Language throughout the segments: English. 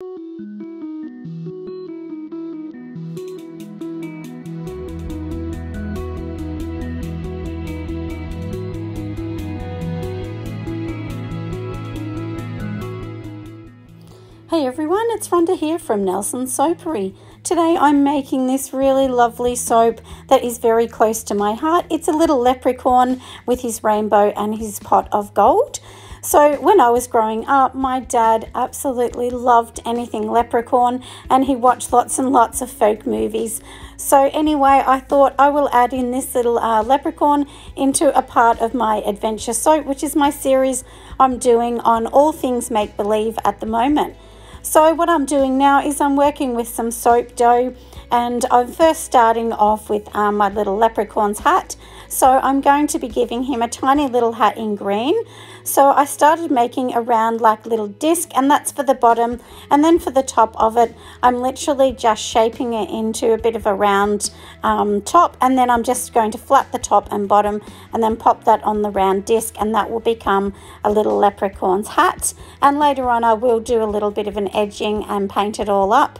Hey everyone, it's Rhonda here from Nelson's Soapery. Today I'm making this really lovely soap that is very close to my heart. It's a little leprechaun with his rainbow and his pot of gold. So when I was growing up, my dad absolutely loved anything leprechaun and he watched lots and lots of folk movies. So anyway, I thought I will add in this little leprechaun into a part of my adventure soap, which is my series I'm doing on all things make-believe at the moment. So what I'm doing now is I'm working with some soap dough, and I'm first starting off with my little leprechaun's hat. So I'm going to be giving him a tiny little hat in green. So I started making a round like little disc, and that's for the bottom, and then for the top of it I'm literally just shaping it into a bit of a round top, and then I'm just going to flat the top and bottom and then pop that on the round disc, and that will become a little leprechaun's hat. And later on I will do a little bit of an edging and paint it all up.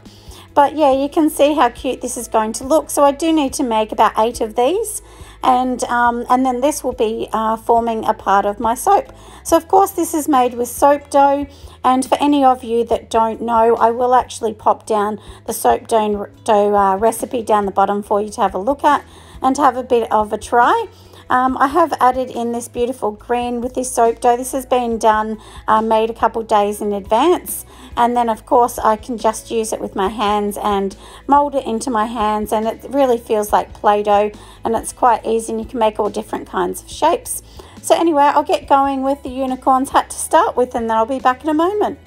But yeah, you can see how cute this is going to look. So I do need to make about 8 of these, and then this will be forming a part of my soap. So of course this is made with soap dough, and for any of you that don't know, I will actually pop down the soap dough recipe down the bottom for you to have a look at and have a bit of a try. I have added in this beautiful green with this soap dough. This has been done, made a couple days in advance, and then of course I can just use it with my hands and mold it into my hands, and it really feels like Play-Doh, and it's quite easy and you can make all different kinds of shapes. So anyway, I'll get going with the unicorn's hat to start with, and then I'll be back in a moment.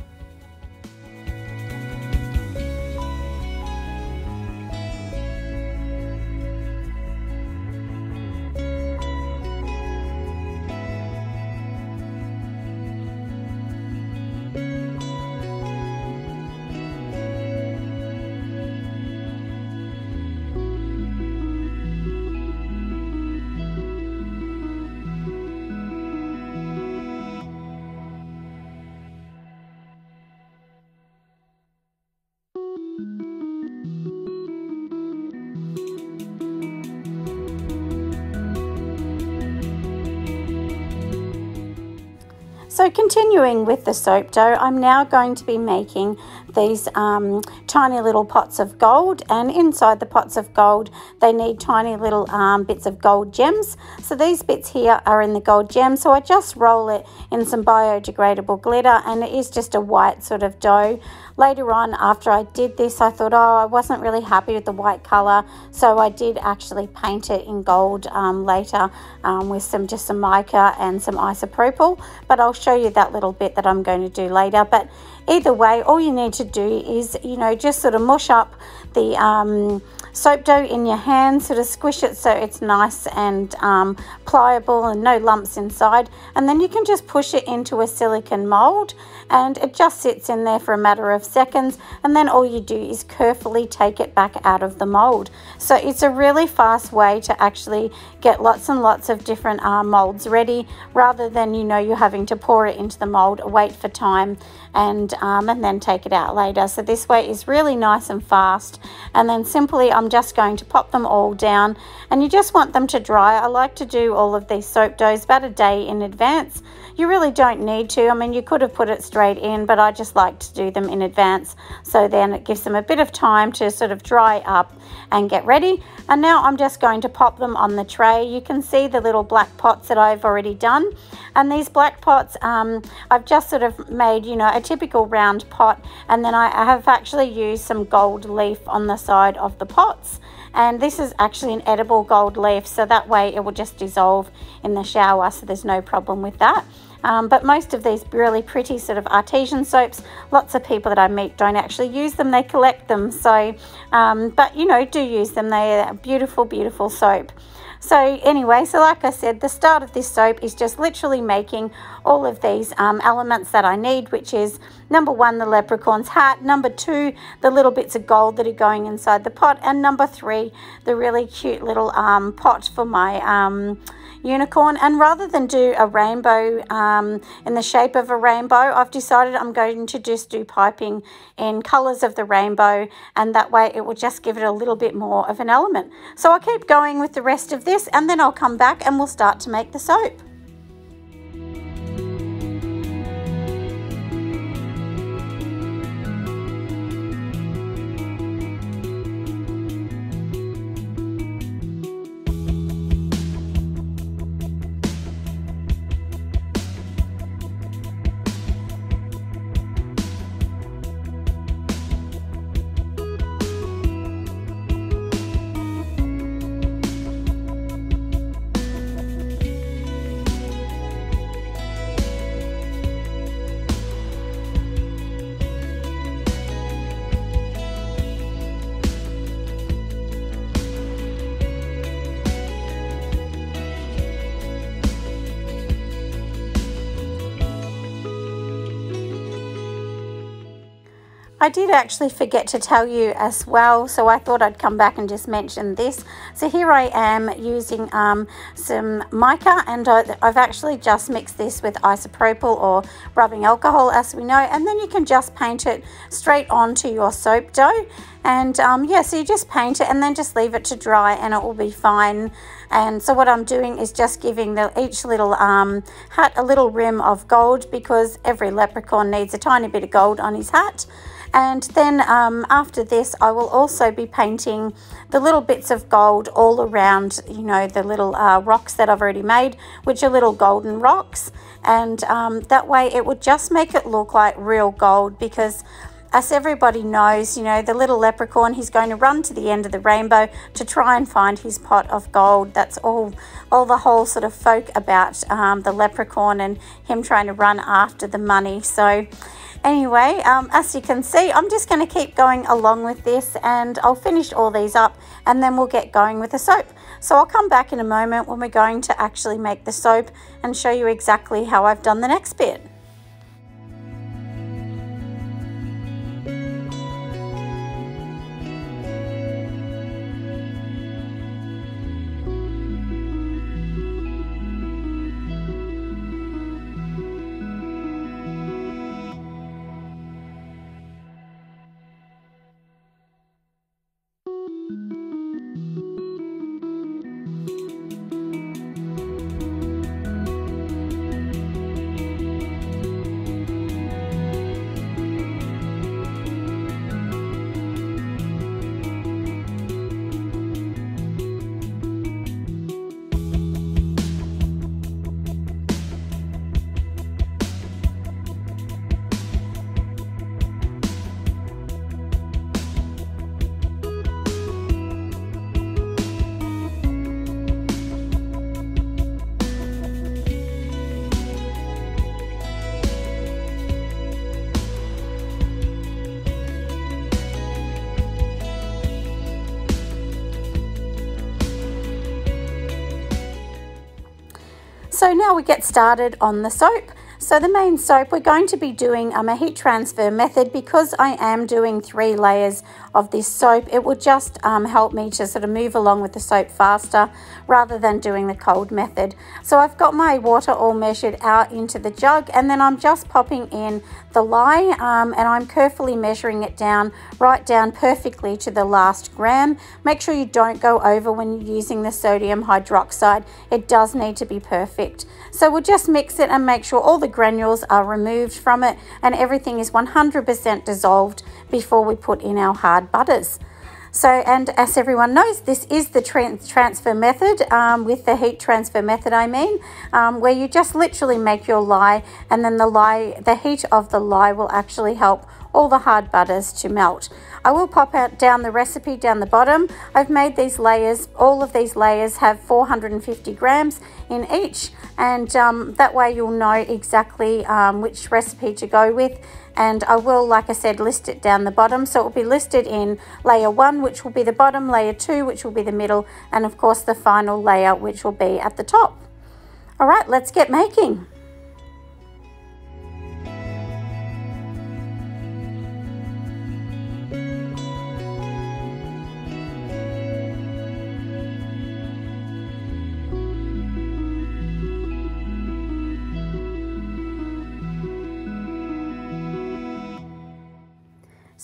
So continuing with the soap dough, I'm now going to be making these tiny little pots of gold, and inside the pots of gold they need tiny little bits of gold gems. So these bits here are in the gold gems, so I just roll it in some biodegradable glitter, and it is just a white sort of dough. Later on, after I did this, I thought, oh, I wasn't really happy with the white color, so I did actually paint it in gold later with just some mica and some isopropyl, but I'll show you that little bit that I'm going to do later. But either way, all you need to do is, just sort of mush up the soap dough in your hand, sort of squish it so it's nice and pliable and no lumps inside, and then you can just push it into a silicone mold, and it just sits in there for a matter of seconds, and then all you do is carefully take it back out of the mold. So it's a really fast way to actually get lots and lots of different molds ready, rather than you're having to pour it into the mold, wait for time, and then take it out later. So this way is really nice and fast. And then simply I'm just going to pop them all down, and you just want them to dry. I like to do all of these soap doughs about a day in advance. You really don't need to. I mean, you could have put it straight in, but I just like to do them in advance, so then it gives them a bit of time to sort of dry up and get ready. And now I'm just going to pop them on the tray. You can see the little black pots that I've already done, and these black pots I've just sort of made a typical round pot, and then I have actually used some gold leaf on the side of the pots, and this is actually an edible gold leaf, so that way it will just dissolve in the shower, so there's no problem with that. But most of these really pretty sort of artesian soaps, lots of people that I meet don't actually use them, they collect them. So but do use them. They're a beautiful, beautiful soap. So anyway, so like I said, the start of this soap is just literally making all of these elements that I need, which is number 1, the leprechaun's hat, number 2, the little bits of gold that are going inside the pot, and number 3, the really cute little pot for my unicorn, and rather than do a rainbow in the shape of a rainbow, I've decided I'm going to just do piping in colours of the rainbow, and that way it will just give it a little bit more of an element. So I'll keep going with the rest of this, and then I'll come back and we'll start to make the soap. I did actually forget to tell you as well, so I thought I'd come back and just mention this. So here I am using some mica, and I've actually just mixed this with isopropyl or rubbing alcohol, as we know, and then you can just paint it straight onto your soap dough. And yeah, so you just paint it and then just leave it to dry and it will be fine. And so what I'm doing is just giving each little hat a little rim of gold, because every leprechaun needs a tiny bit of gold on his hat. And then after this, I will also be painting the little bits of gold all around, you know, the little rocks that I've already made, which are little golden rocks. And that way it would just make it look like real gold, because as everybody knows, you know, the little leprechaun, he's going to run to the end of the rainbow to try and find his pot of gold. That's all the whole sort of folk about the leprechaun, and him trying to run after the money. So anyway, as you can see, I'm just going to keep going along with this, and I'll finish all these up and then we'll get going with the soap. So I'll come back in a moment when we're going to actually make the soap and show you exactly how I've done the next bit. So now we get started on the soap. So the main soap, we're going to be doing a heat transfer method, because I am doing 3 layers of this soap. It will just help me to sort of move along with the soap faster rather than doing the cold method. So I've got my water all measured out into the jug, and then I'm just popping in the lye, and I'm carefully measuring it down, right down perfectly to the last gram. Make sure you don't go over when you're using the sodium hydroxide. It does need to be perfect. So we'll just mix it and make sure all the granules are removed from it and everything is 100% dissolved before we put in our hard butters. So, and as everyone knows, this is the transfer method, with the heat transfer method I mean, where you just literally make your lye, and then the heat of the lye will actually help all the hard butters to melt. I will pop out down the recipe down the bottom. I've made these layers, all of these layers have 450 grams in each, and that way you'll know exactly which recipe to go with. And I will, like I said, list it down the bottom. So it will be listed in layer 1, which will be the bottom, layer 2, which will be the middle, and of course the final layer, which will be at the top. All right, let's get making.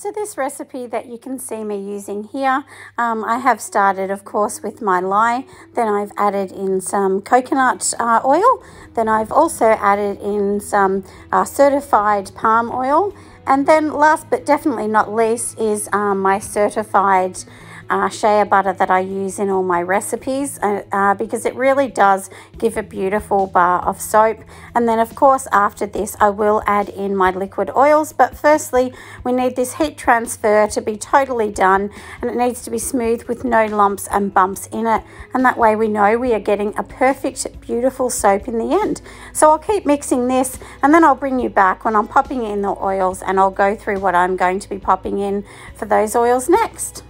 So this recipe that you can see me using here, I have started, of course, with my lye. Then I've added in some coconut oil. Then I've also added in some certified palm oil. And then last but definitely not least is my certified shea butter that I use in all my recipes because it really does give a beautiful bar of soap. And then of course after this I will add in my liquid oils, but firstly we need this heat transfer to be totally done, and it needs to be smooth with no lumps and bumps in it, and that way we know we are getting a perfect beautiful soap in the end. So I'll keep mixing this and then I'll bring you back when I'm popping in the oils, and I'll go through what I'm going to be popping in for those oils next.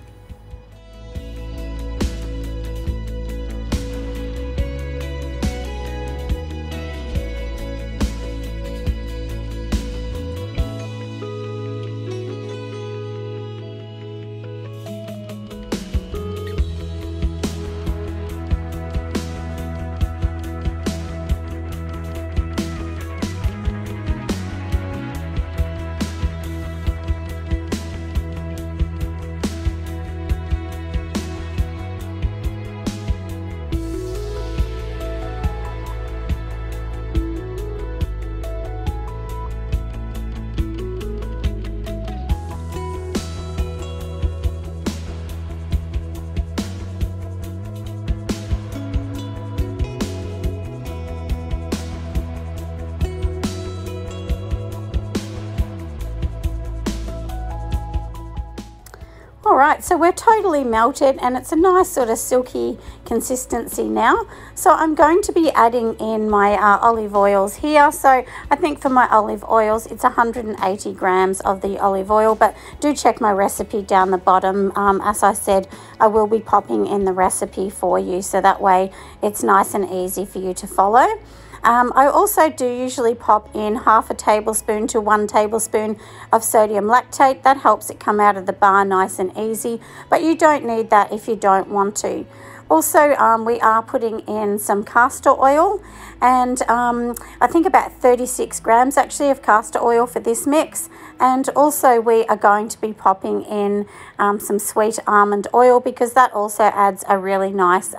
Alright, so we're totally melted and it's a nice sort of silky consistency now. So I'm going to be adding in my olive oils here. So I think for my olive oils it's 180 grams of the olive oil, but do check my recipe down the bottom. As I said, I will be popping in the recipe for you, so that way it's nice and easy for you to follow. I also do usually pop in half a tablespoon to 1 tablespoon of sodium lactate. That helps it come out of the bar nice and easy, but you don't need that if you don't want to. Also, we are putting in some castor oil, and I think about 36 grams actually of castor oil for this mix. And also we are going to be popping in some sweet almond oil, because that also adds a really nice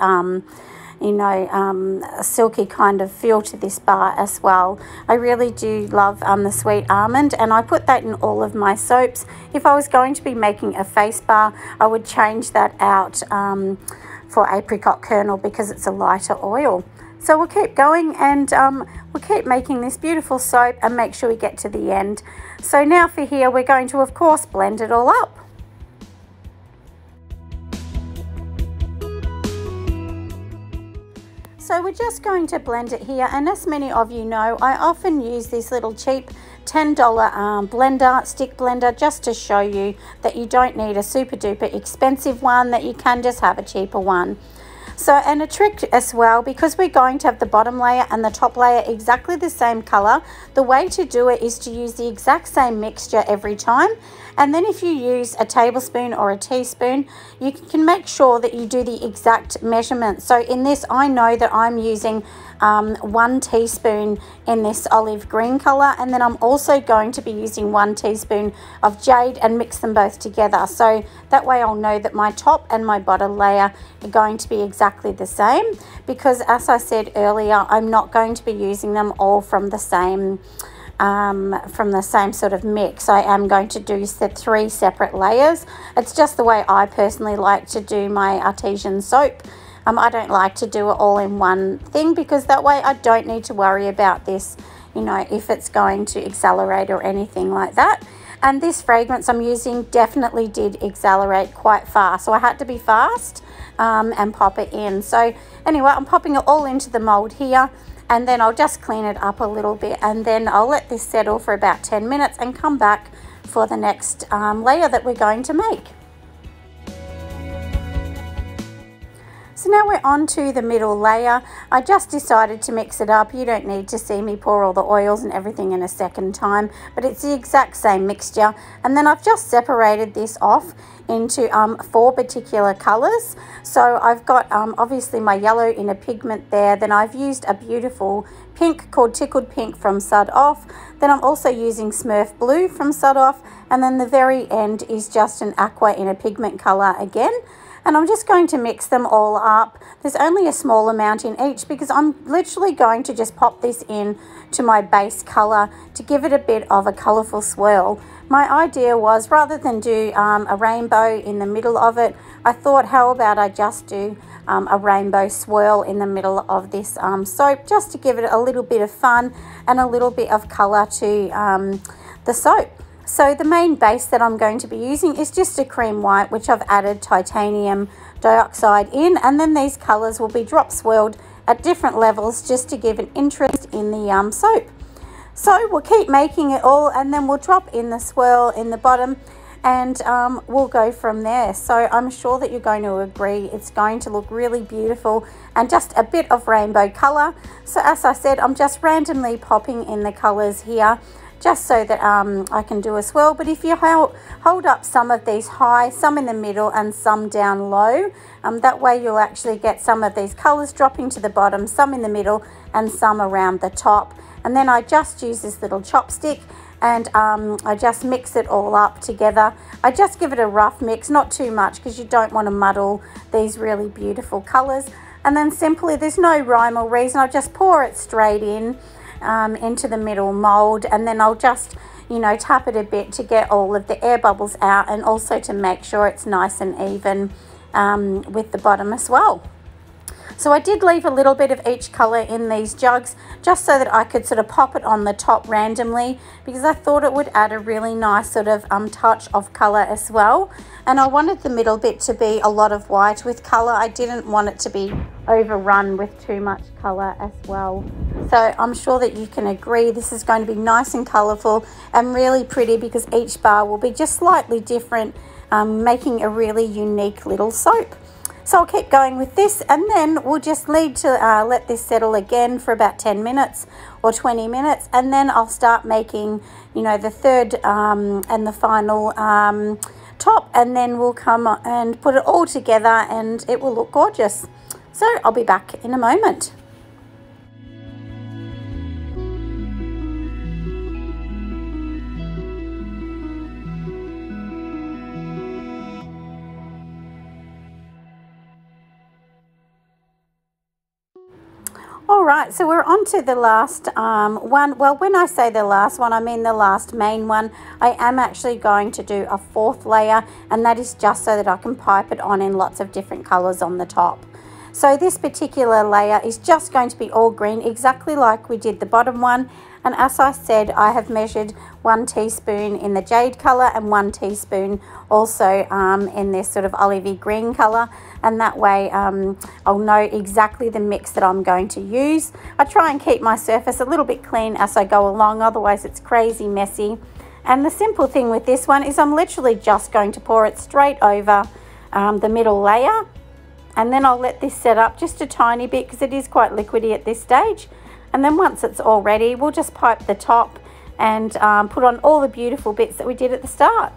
a silky kind of feel to this bar as well. I really do love the sweet almond, and I put that in all of my soaps. If I was going to be making a face bar, I would change that out for apricot kernel, because it's a lighter oil. So we'll keep going, and we'll keep making this beautiful soap and make sure we get to the end. So now for here, we're going to of course blend it all up. So we're just going to blend it here, and as many of you know, I often use this little cheap $10 blender, stick blender, just to show you that you don't need a super duper expensive one, that you can just have a cheaper one. So, and a trick as well, because we're going to have the bottom layer and the top layer exactly the same color, the way to do it is to use the exact same mixture every time. And then if you use a tablespoon or a teaspoon, you can make sure that you do the exact measurement. So in this, I know that I'm using 1 teaspoon in this olive green color, and then I'm also going to be using 1 teaspoon of jade and mix them both together. So that way I'll know that my top and my bottom layer are going to be exactly the same, because as I said earlier, I'm not going to be using them all from the same sort of mix. I am going to do 3 separate layers. It's just the way I personally like to do my artesian soap. I don't like to do it all in one thing, because that way I don't need to worry about this, you know, if it's going to accelerate or anything like that. And this fragrance I'm using definitely did accelerate quite fast, so I had to be fast and pop it in. So anyway, I'm popping it all into the mold here, and then I'll just clean it up a little bit, and then I'll let this settle for about 10 minutes and come back for the next layer that we're going to make. So now we're on to the middle layer. I just decided to mix it up. You don't need to see me pour all the oils and everything in a second time, but it's the exact same mixture. And then I've just separated this off into 4 particular colors. So I've got obviously my yellow in a pigment there. Then I've used a beautiful pink called Tickled Pink from Sud Off. Then I'm also using Smurf Blue from Sud Off. And then the very end is just an aqua in a pigment colour again. And I'm just going to mix them all up. There's only a small amount in each because I'm literally going to just pop this in to my base colour to give it a bit of a colourful swirl. My idea was, rather than do a rainbow in the middle of it, I thought, how about I just do a rainbow swirl in the middle of this soap, just to give it a little bit of fun and a little bit of colour to the soap. So the main base that I'm going to be using is just a cream white, which I've added titanium dioxide in, and then these colours will be drop swirled at different levels just to give an interest in the soap. So we'll keep making it all, and then we'll drop in the swirl in the bottom, and we'll go from there. So I'm sure that you're going to agree it's going to look really beautiful and just a bit of rainbow colour. So as I said, I'm just randomly popping in the colours here, just so that I can do a swirl. But if you hold up some of these high, some in the middle and some down low, that way you'll actually get some of these colours dropping to the bottom, some in the middle and some around the top. And then I just use this little chopstick and I just mix it all up together. I just give it a rough mix, not too much, because you don't want to muddle these really beautiful colours. And then simply, there's no rhyme or reason, I just pour it straight in into the middle mold, and then I'll just, you know, tap it a bit to get all of the air bubbles out, and also to make sure it's nice and even with the bottom as well. So I did leave a little bit of each colour in these jugs just so that I could sort of pop it on the top randomly, because I thought it would add a really nice sort of touch of colour as well. And I wanted the middle bit to be a lot of white with colour. I didn't want it to be overrun with too much colour as well. So I'm sure that you can agree this is going to be nice and colourful and really pretty, because each bar will be just slightly different, making a really unique little soap. So I'll keep going with this, and then we'll just need to let this settle again for about 10 minutes or 20 minutes, and then I'll start making, you know, the third and the final top, and then we'll come and put it all together and it will look gorgeous. So I'll be back in a moment. All right, so we're on to the last one. Well, when I say the last one, I mean the last main one. I am actually going to do a fourth layer, and that is just so that I can pipe it on in lots of different colors on the top. So this particular layer is just going to be all green, exactly like we did the bottom one. And as I said, I have measured 1 teaspoon in the jade colour and 1 teaspoon also in this sort of olivey green colour. And that way I'll know exactly the mix that I'm going to use. I try and keep my surface a little bit clean as I go along, otherwise it's crazy messy. And the simple thing with this one is I'm literally just going to pour it straight over the middle layer. And then I'll let this set up just a tiny bit, because it is quite liquidy at this stage. And then once it's all ready, we'll just pipe the top and put on all the beautiful bits that we did at the start.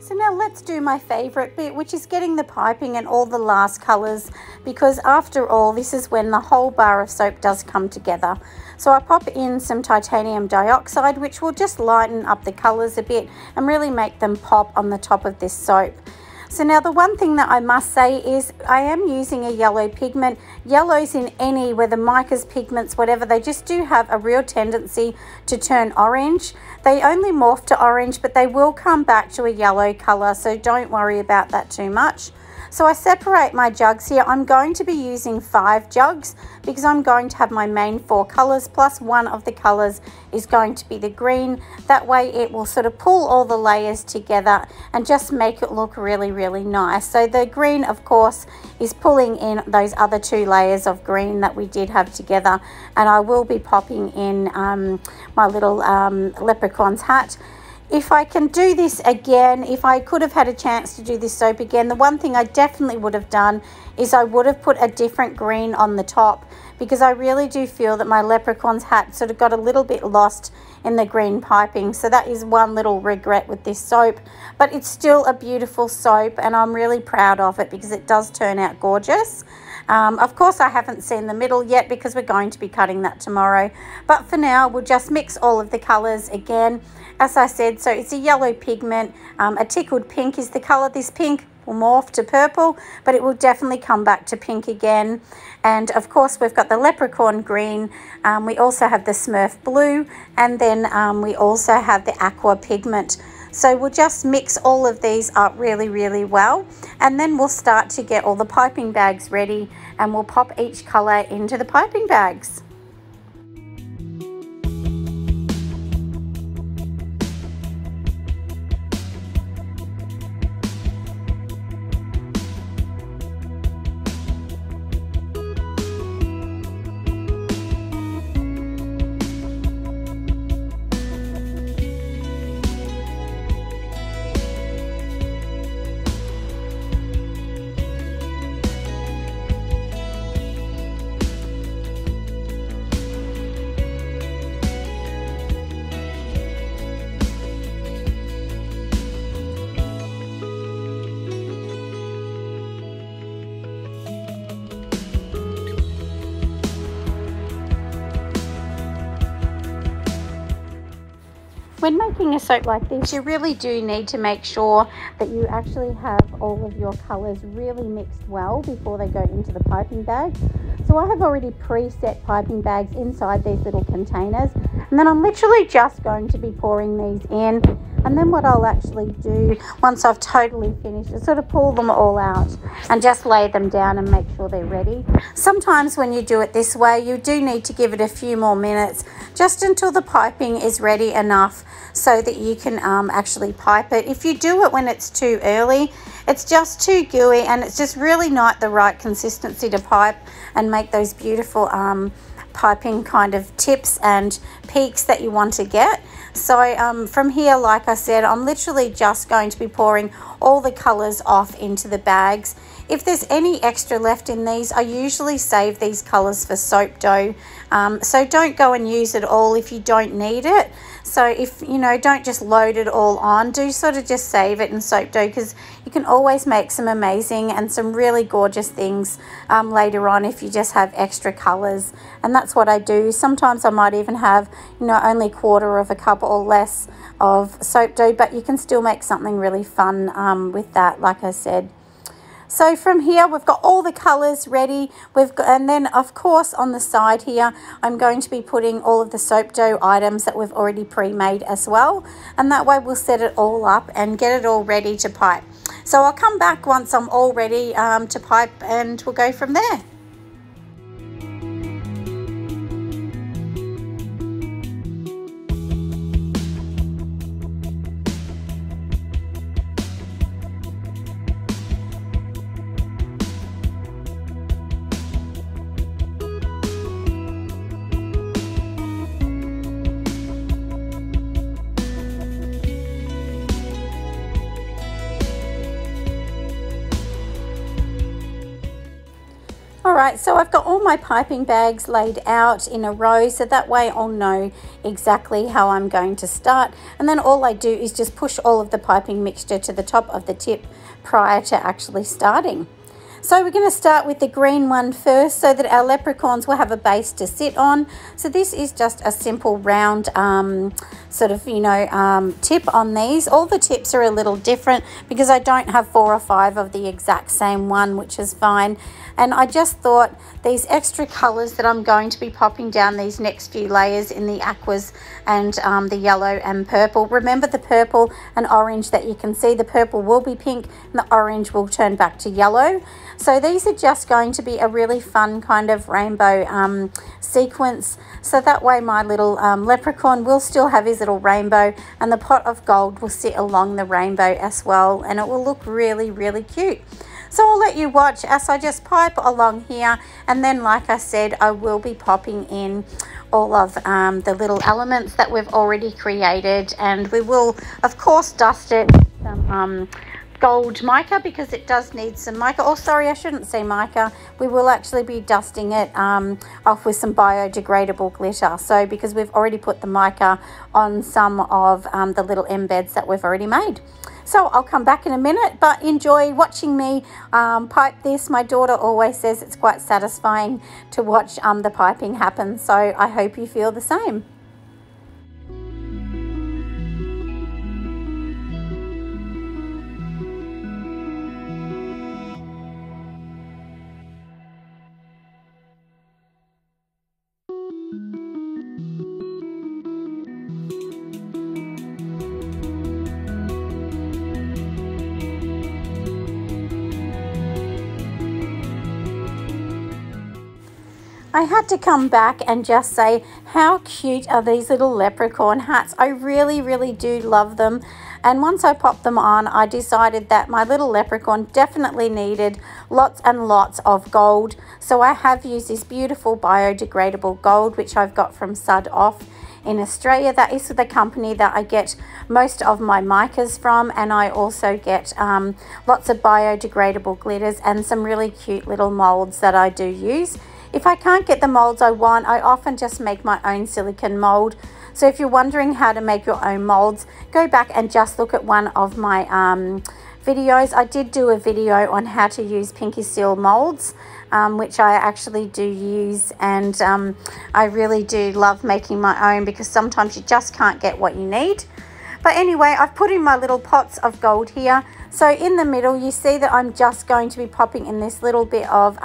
So now let's do my favourite bit, which is getting the piping and all the last colours, because after all, this is when the whole bar of soap does come together. So I pop in some titanium dioxide, which will just lighten up the colours a bit and really make them pop on the top of this soap. So now the one thing that I must say is I am using a yellow pigment. Yellows in any, whether micas, pigments, whatever, they just do have a real tendency to turn orange. They only morph to orange, but they will come back to a yellow colour, so don't worry about that too much. So I separate my jugs here. I'm going to be using 5 jugs because I'm going to have my main 4 colours, plus one of the colours is going to be the green. That way it will sort of pull all the layers together and just make it look really, really nice. So the green, of course, is pulling in those other 2 layers of green that we did have together. And I will be popping in my little leprechaun's hat. If I can do this again, if I could have had a chance to do this soap again, the one thing I definitely would have done is I would have put a different green on the top, because I really do feel that my leprechaun's hat sort of got a little bit lost in the green piping. So that is one little regret with this soap, but it's still a beautiful soap and I'm really proud of it because it does turn out gorgeous. Of course, I haven't seen the middle yet because we're going to be cutting that tomorrow. But for now, we'll just mix all of the colours again. As I said, so it's a yellow pigment. A tickled pink is the colour. This pink will morph to purple, but it will definitely come back to pink again. And of course, we've got the leprechaun green. We also have the Smurf blue, and then we also have the aqua pigment. So we'll just mix all of these up really, really well, and then we'll start to get all the piping bags ready, and we'll pop each colour into the piping bags. When making a soap like this, you really do need to make sure that you actually have all of your colours really mixed well before they go into the piping bags. So I have already preset piping bags inside these little containers, and then I'm literally just going to be pouring these in. And then what I'll actually do once I've totally finished is sort of pull them all out and just lay them down and make sure they're ready. Sometimes when you do it this way, you do need to give it a few more minutes just until the piping is ready enough so that you can actually pipe it. If you do it when it's too early, it's just too gooey and it's just really not the right consistency to pipe and make those beautiful piping kind of tips and peaks that you want to get. So from here, like I said, I'm literally just going to be pouring all the colours off into the bags. If there's any extra left in these, I usually save these colours for soap dough. So don't go and use it all if you don't need it. So if, you know, don't just load it all on. Do sort of just save it in soap dough, because you can always make some amazing and some really gorgeous things later on if you just have extra colours. And that's what I do. Sometimes I might even have, you know, only 1/4 of a cup or less of soap dough, but you can still make something really fun with that, like I said. So from here, we've got all the colours ready. And then of course on the side here, I'm going to be putting all of the soap dough items that we've already pre-made as well. And that way we'll set it all up and get it all ready to pipe. So I'll come back once I'm all ready to pipe, and we'll go from there. Alright, so I've got all my piping bags laid out in a row, so that way I'll know exactly how I'm going to start. And then all I do is just push all of the piping mixture to the top of the tip prior to actually starting. So we're going to start with the green one first so that our leprechauns will have a base to sit on. So this is just a simple round sort of, you know, tip on these. All the tips are a little different because I don't have 4 or 5 of the exact same one, which is fine. And I just thought these extra colours that I'm going to be popping down these next few layers in the aquas and the yellow and purple. Remember the purple and orange that you can see. The purple will be pink and the orange will turn back to yellow. So these are just going to be a really fun kind of rainbow sequence. So that way my little leprechaun will still have his little rainbow, and the pot of gold will sit along the rainbow as well, and it will look really, really cute. So I'll let you watch as I just pipe along here, and then like I said, I will be popping in all of the little elements that we've already created, and we will of course dust it with some gold mica because it does need some mica. Oh, sorry, I shouldn't say mica. We will actually be dusting it off with some biodegradable glitter. So because we've already put the mica on some of the little embeds that we've already made. So I'll come back in a minute, but enjoy watching me pipe this. My daughter always says it's quite satisfying to watch the piping happen. So I hope you feel the same. I had to come back and just say how cute are these little leprechaun hats. I really, really do love them. And once I popped them on, I decided that my little leprechaun definitely needed lots and lots of gold. So I have used this beautiful biodegradable gold, which I've got from Sud Off in Australia. That is the company that I get most of my micas from, and I also get lots of biodegradable glitters and some really cute little molds that I do use. If I can't get the molds I want, I often just make my own silicone mold. So if you're wondering how to make your own molds, go back and just look at one of my videos. I did do a video on how to use Pinky Seal molds, which I actually do use, and I really do love making my own because sometimes you just can't get what you need. But anyway, I've put in my little pots of gold here. So in the middle, you see that I'm just going to be popping in this little bit of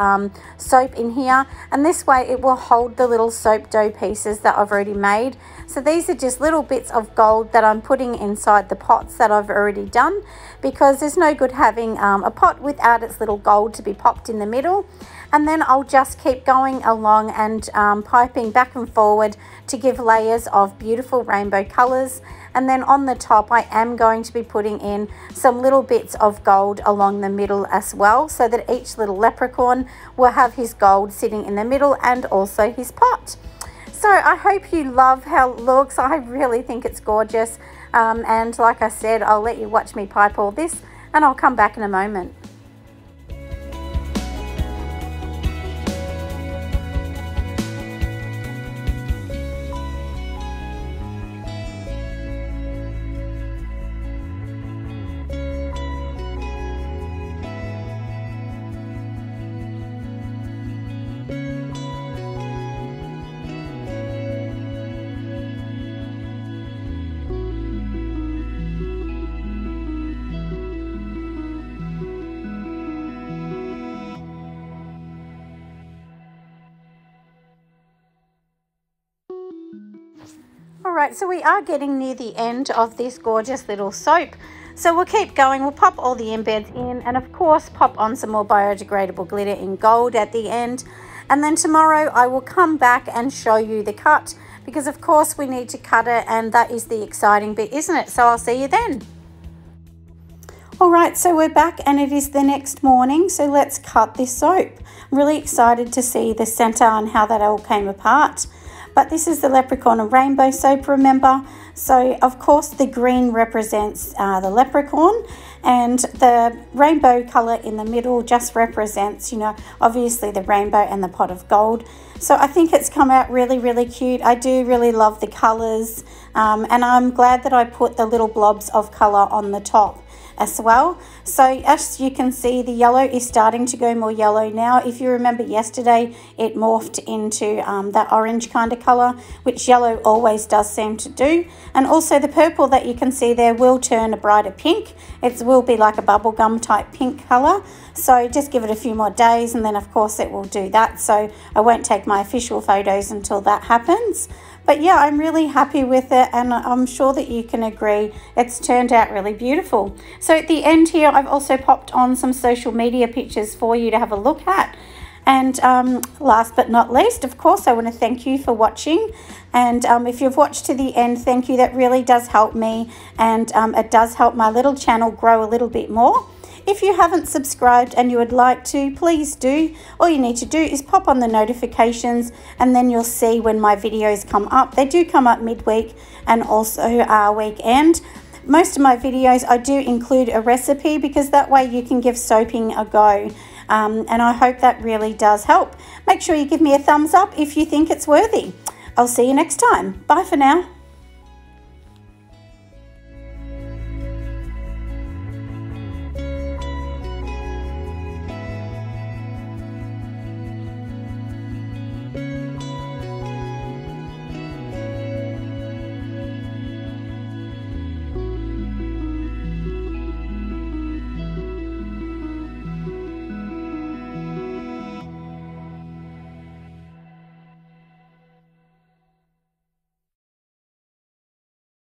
soap in here. And this way it will hold the little soap dough pieces that I've already made. So these are just little bits of gold that I'm putting inside the pots that I've already done, because there's no good having a pot without its little gold to be popped in the middle. And then I'll just keep going along and piping back and forward to give layers of beautiful rainbow colors. And then on the top, I am going to be putting in some little bits of gold along the middle as well, so that each little leprechaun will have his gold sitting in the middle and also his pot. So I hope you love how it looks. I really think it's gorgeous. And like I said, I'll let you watch me pipe all this, and I'll come back in a moment. Alright, so we are getting near the end of this gorgeous little soap. So we'll keep going. We'll pop all the embeds in, and of course pop on some more biodegradable glitter in gold at the end. And then tomorrow I will come back and show you the cut, because of course we need to cut it, and that is the exciting bit, isn't it? So I'll see you then. Alright, so we're back and it is the next morning, so let's cut this soap. I'm really excited to see the center and how that all came apart. But this is the leprechaun and rainbow soap, remember? So of course the green represents the leprechaun, and the rainbow color in the middle just represents, you know, obviously the rainbow and the pot of gold. So I think it's come out really, really cute. I do really love the colors, and I'm glad that I put the little blobs of color on the top as well. So as you can see, the yellow is starting to go more yellow now. If you remember yesterday, it morphed into that orange kind of color, which yellow always does seem to do. And also the purple that you can see there will turn a brighter pink. It will be like a bubblegum type pink color. So just give it a few more days, and then of course it will do that. So I won't take my official photos until that happens. But yeah, I'm really happy with it, and I'm sure that you can agree it's turned out really beautiful. So at the end here, I've also popped on some social media pictures for you to have a look at. And last but not least, of course, I want to thank you for watching. And if you've watched to the end, thank you. That really does help me, and it does help my little channel grow a little bit more. If you haven't subscribed and you would like to, please do. All you need to do is pop on the notifications, and then you'll see when my videos come up. They do come up midweek and also weekend. most of my videos I do include a recipe, because that way you can give soaping a go. And I hope that really does help. Make sure you give me a thumbs up if you think it's worthy. I'll see you next time. Bye for now.